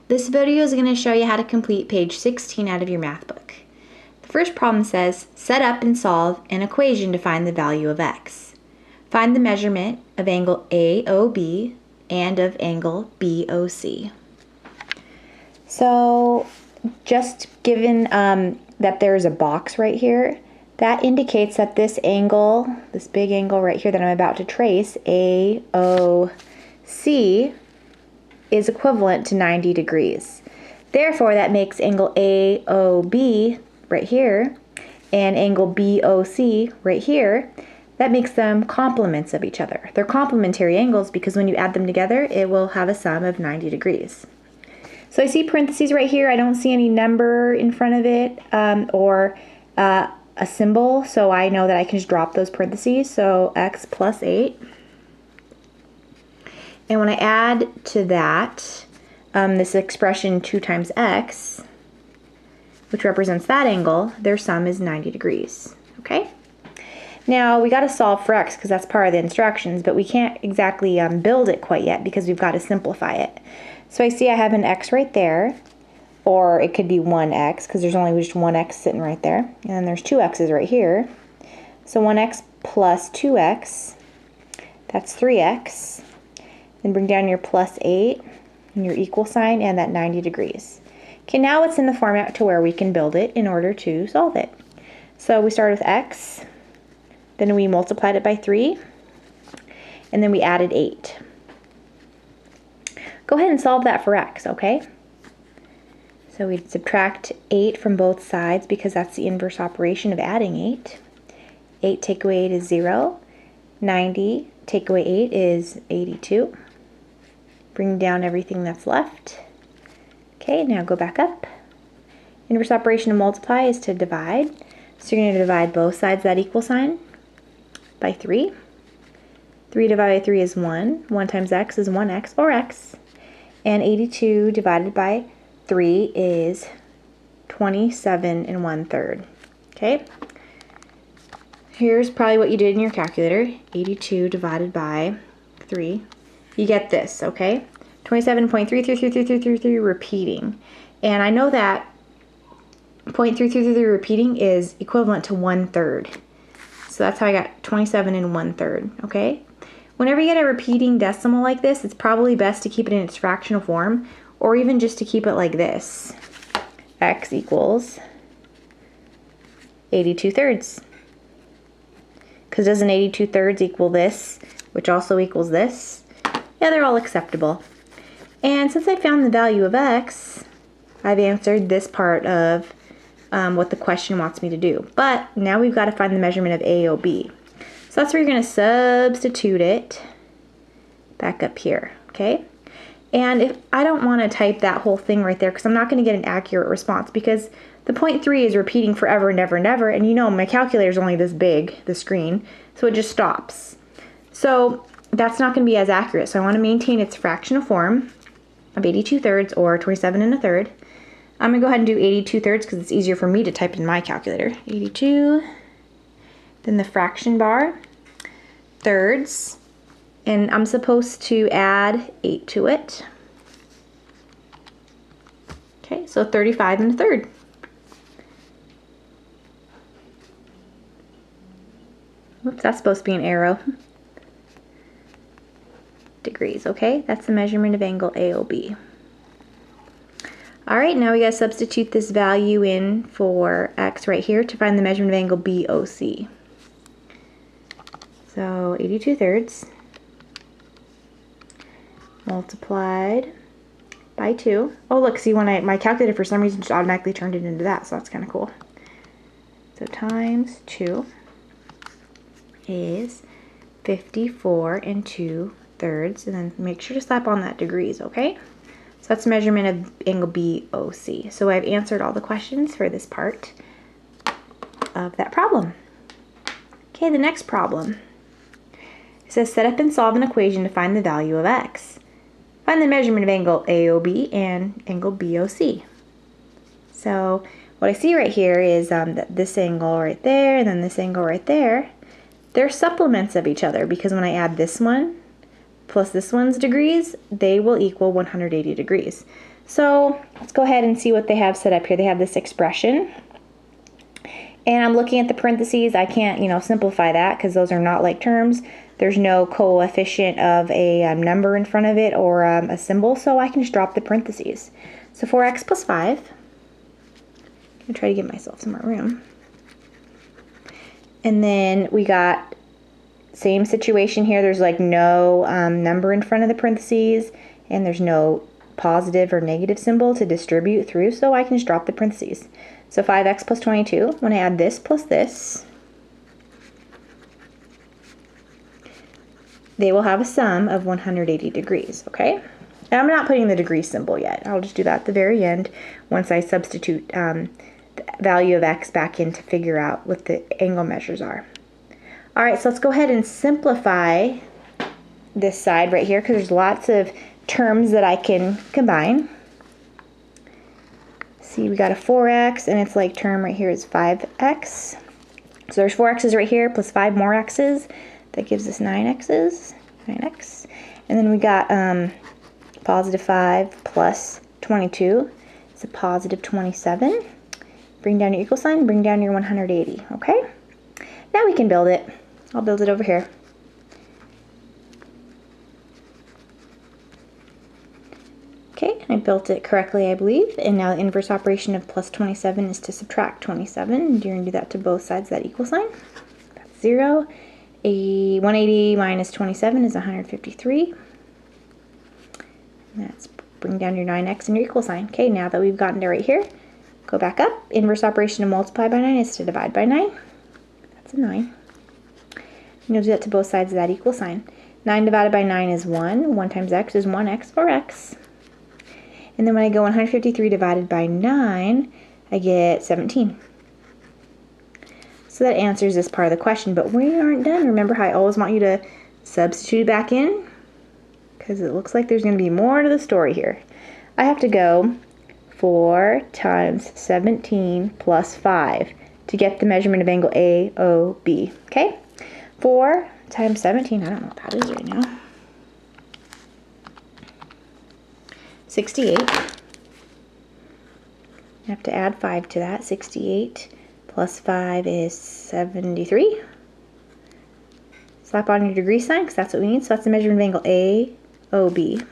This video is going to show you how to complete page 16 out of your math book. The first problem says, set up and solve an equation to find the value of x. Find the measurement of angle AOB and of angle BOC. So just given that there's a box right here, that indicates that this angle, this big angle right here that I'm about to trace, AOC, is equivalent to 90 degrees. Therefore, that makes angle AOB right here and angle BOC right here, that makes them complements of each other. They're complementary angles because when you add them together, it will have a sum of 90 degrees. So I see parentheses right here. I don't see any number in front of it or a symbol, so I know that I can just drop those parentheses. So x plus 8. And when I add to that this expression 2 times x, which represents that angle, their sum is 90 degrees. Okay? Now we got to solve for x because that's part of the instructions, but we can't exactly build it quite yet because we've got to simplify it. So I see I have an x right there, or it could be 1x because there's only just one x sitting right there, and then there's 2 x's right here. So 1x plus 2x, that's 3x. Then bring down your plus 8 and your equal sign and that 90 degrees. Okay, now it's in the format to where we can build it in order to solve it. So we started with x, then we multiplied it by 3, and then we added 8. Go ahead and solve that for x, okay? So we'd subtract 8 from both sides because that's the inverse operation of adding 8. 8 take away 8 is 0. 90 take away 8 is 82. Bring down everything that's left. Okay, now go back up. Inverse operation to multiply is to divide. So you're going to divide both sides of that equal sign by 3. 3 divided by 3 is 1. 1 times x is 1x, or x. And 82 divided by 3 is 27 1/3. Okay? Here's probably what you did in your calculator. 82 divided by 3. You get this, okay? 27.33333 repeating. And I know that 0.333 repeating is equivalent to 1/3. So that's how I got 27 1/3, okay? Whenever you get a repeating decimal like this, it's probably best to keep it in its fractional form, or even just to keep it like this. X equals 82/3. Because doesn't 82/3 equal this, which also equals this? Yeah, they're all acceptable. And since I found the value of x, I've answered this part of what the question wants me to do. But now we've got to find the measurement of AOB. So that's where you're going to substitute it back up here, okay? And if I don't want to type that whole thing right there because I'm not going to get an accurate response because the 0.3 is repeating forever and ever and ever, and you know my calculator is only this big, the screen, so it just stops. So that's not going to be as accurate. So I want to maintain its fractional form of 82/3 or 27 1/3. I'm going to go ahead and do 82/3 because it's easier for me to type in my calculator. 82, then the fraction bar, thirds, and I'm supposed to add 8 to it. Okay, so 35 1/3. Whoops, that's supposed to be an arrow. Degrees, okay? That's the measurement of angle AOB. All right, now we gotta substitute this value in for x right here to find the measurement of angle BOC. So 82/3 multiplied by 2. Oh, look, see, when my calculator for some reason just automatically turned it into that, so that's kind of cool. So times 2 is 54 2/3, and then make sure to slap on that degrees, okay? So that's the measurement of angle BOC. So I've answered all the questions for this part of that problem. Okay, the next problem. It says set up and solve an equation to find the value of x. Find the measurement of angle AOB and angle BOC. So what I see right here is that this angle right there and then this angle right there, they're supplements of each other because when I add this one plus this one's degrees, they will equal 180 degrees. So let's go ahead and see what they have set up here. They have this expression, and I'm looking at the parentheses. I can't, simplify that because those are not like terms. There's no coefficient of a number in front of it or a symbol, so I can just drop the parentheses. So 4x plus 5. I'm going to try to give myself some more room. And then we got same situation here. There's like no number in front of the parentheses, and there's no positive or negative symbol to distribute through, so I can just drop the parentheses. So 5x plus 22, when I add this plus this, they will have a sum of 180 degrees, okay? And I'm not putting the degree symbol yet. I'll just do that at the very end once I substitute the value of x back in to figure out what the angle measures are. All right, so let's go ahead and simplify this side right here because there's lots of terms that I can combine. See, we got a 4x, and its like term right here is 5x. So there's 4x's right here plus 5 more x's. That gives us 9x's, 9x. And then we got positive 5 plus 22. It's a positive 27. Bring down your equal sign, bring down your 180, okay? Now we can build it. I'll build it over here. Okay, I built it correctly, I believe. And now the inverse operation of plus 27 is to subtract 27. And you're going to do that to both sides of that equal sign. That's 0. 180 minus 27 is 153. And that's bring down your 9x and your equal sign. Okay, now that we've gotten to right here, go back up. Inverse operation of multiply by 9 is to divide by 9. That's a 9. And you'll do that to both sides of that equal sign. 9 divided by 9 is 1. 1 times x is 1x or x. And then when I go 153 divided by 9, I get 17. So that answers this part of the question, but we aren't done. Remember how I always want you to substitute it back in? Because it looks like there's going to be more to the story here. I have to go 4 times 17 plus 5 to get the measurement of angle AOB. Okay? 4 times 17, I don't know what that is right now. 68. I have to add 5 to that. 68 plus 5 is 73. Slap on your degree sign because that's what we need. So that's the measurement of angle AOB.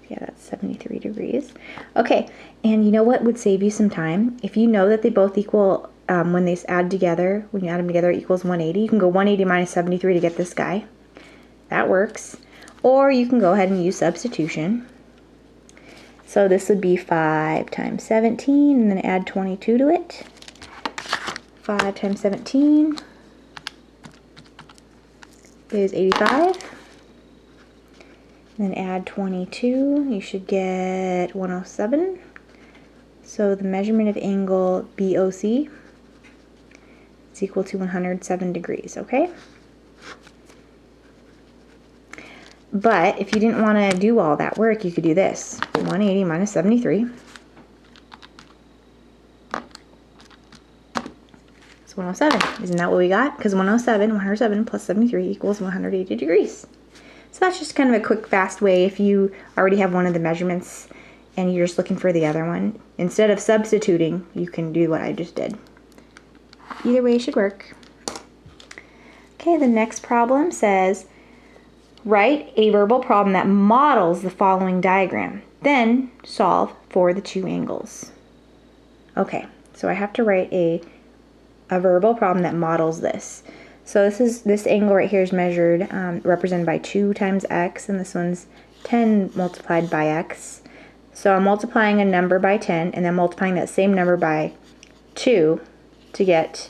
Yeah, that's 73 degrees. Okay, and you know what would save you some time? If you know that they both equal, when they add together, when you add them together, it equals 180. You can go 180 minus 73 to get this guy. That works. Or you can go ahead and use substitution. So this would be 5 times 17, and then add 22 to it. 5 times 17 is 85. And then add 22, you should get 107. So the measurement of angle BOC is equal to 107 degrees, okay? But if you didn't want to do all that work, you could do this. 180 minus 73. It's 107. Isn't that what we got? Because 107 plus 73 equals 180 degrees. So that's just kind of a quick, fast way if you already have one of the measurements and you're just looking for the other one. Instead of substituting, you can do what I just did. Either way should work. Okay, the next problem says, write a verbal problem that models the following diagram. Then solve for the two angles. Okay, so I have to write a verbal problem that models this. So this angle right here is measured, represented by 2 times x, and this one's 10 multiplied by x. So I'm multiplying a number by 10, and then multiplying that same number by 2 to get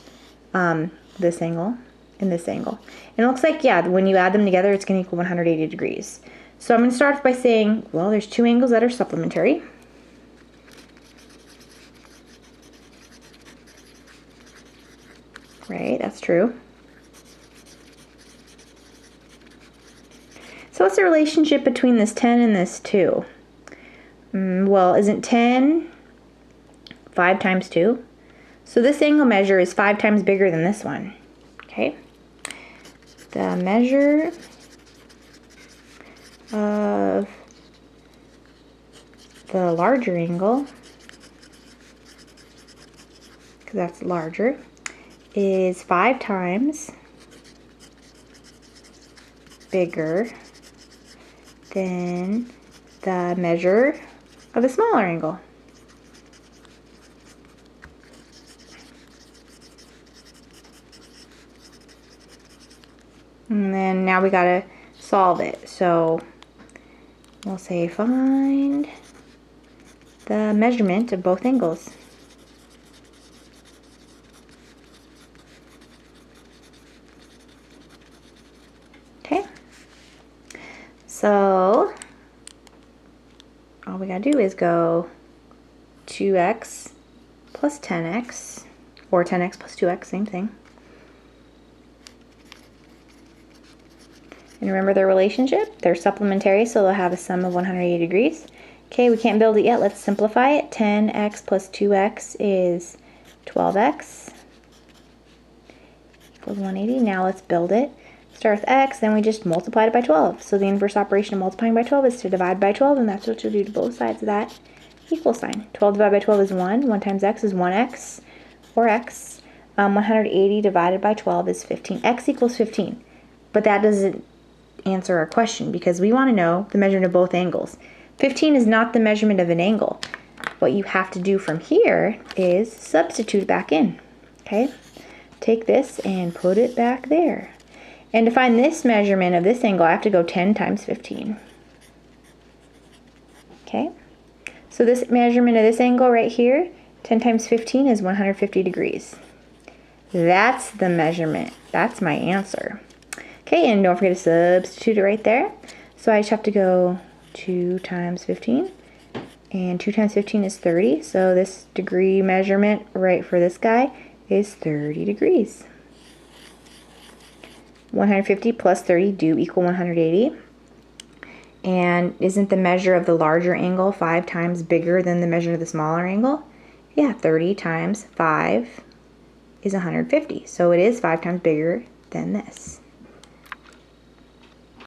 this angle and this angle. And it looks like, yeah, when you add them together, it's going to equal 180 degrees. So I'm going to start off by saying, well, there's 2 angles that are supplementary. Right, that's true. So what's the relationship between this 10 and this 2? Well, isn't 10 5 times 2? So this angle measure is 5 times bigger than this one. Okay. The measure of the larger angle, because that's larger, is 5 times bigger than the measure of the smaller angle. And then now we gotta solve it. So we'll say find the measurement of both angles. Okay. So all we gotta do is go 2x plus 10x, or 10x plus 2x, same thing. And remember their relationship? They're supplementary, so they'll have a sum of 180 degrees. Okay, we can't build it yet. Let's simplify it. 10x plus 2x is 12x equals 180. Now let's build it. Start with x, then we just multiply it by 12. So the inverse operation of multiplying by 12 is to divide by 12, and that's what you'll do to both sides of that equal sign. 12 divided by 12 is 1. 1 times x is 1x, or x. 180 divided by 12 is 15. X equals 15. But that doesn't answer our question, because we want to know the measurement of both angles. 15 is not the measurement of an angle. What you have to do from here is substitute back in. Okay? Take this and put it back there. And to find this measurement of this angle, I have to go 10 times 15. Okay? So this measurement of this angle right here, 10 times 15 is 150 degrees. That's the measurement. That's my answer. Okay, and don't forget to substitute it right there. So I just have to go 2 times 15, and 2 times 15 is 30. So this degree measurement right for this guy is 30 degrees. 150 plus 30 do equal 180. And isn't the measure of the larger angle 5 times bigger than the measure of the smaller angle? Yeah, 30 times 5 is 150. So it is 5 times bigger than this.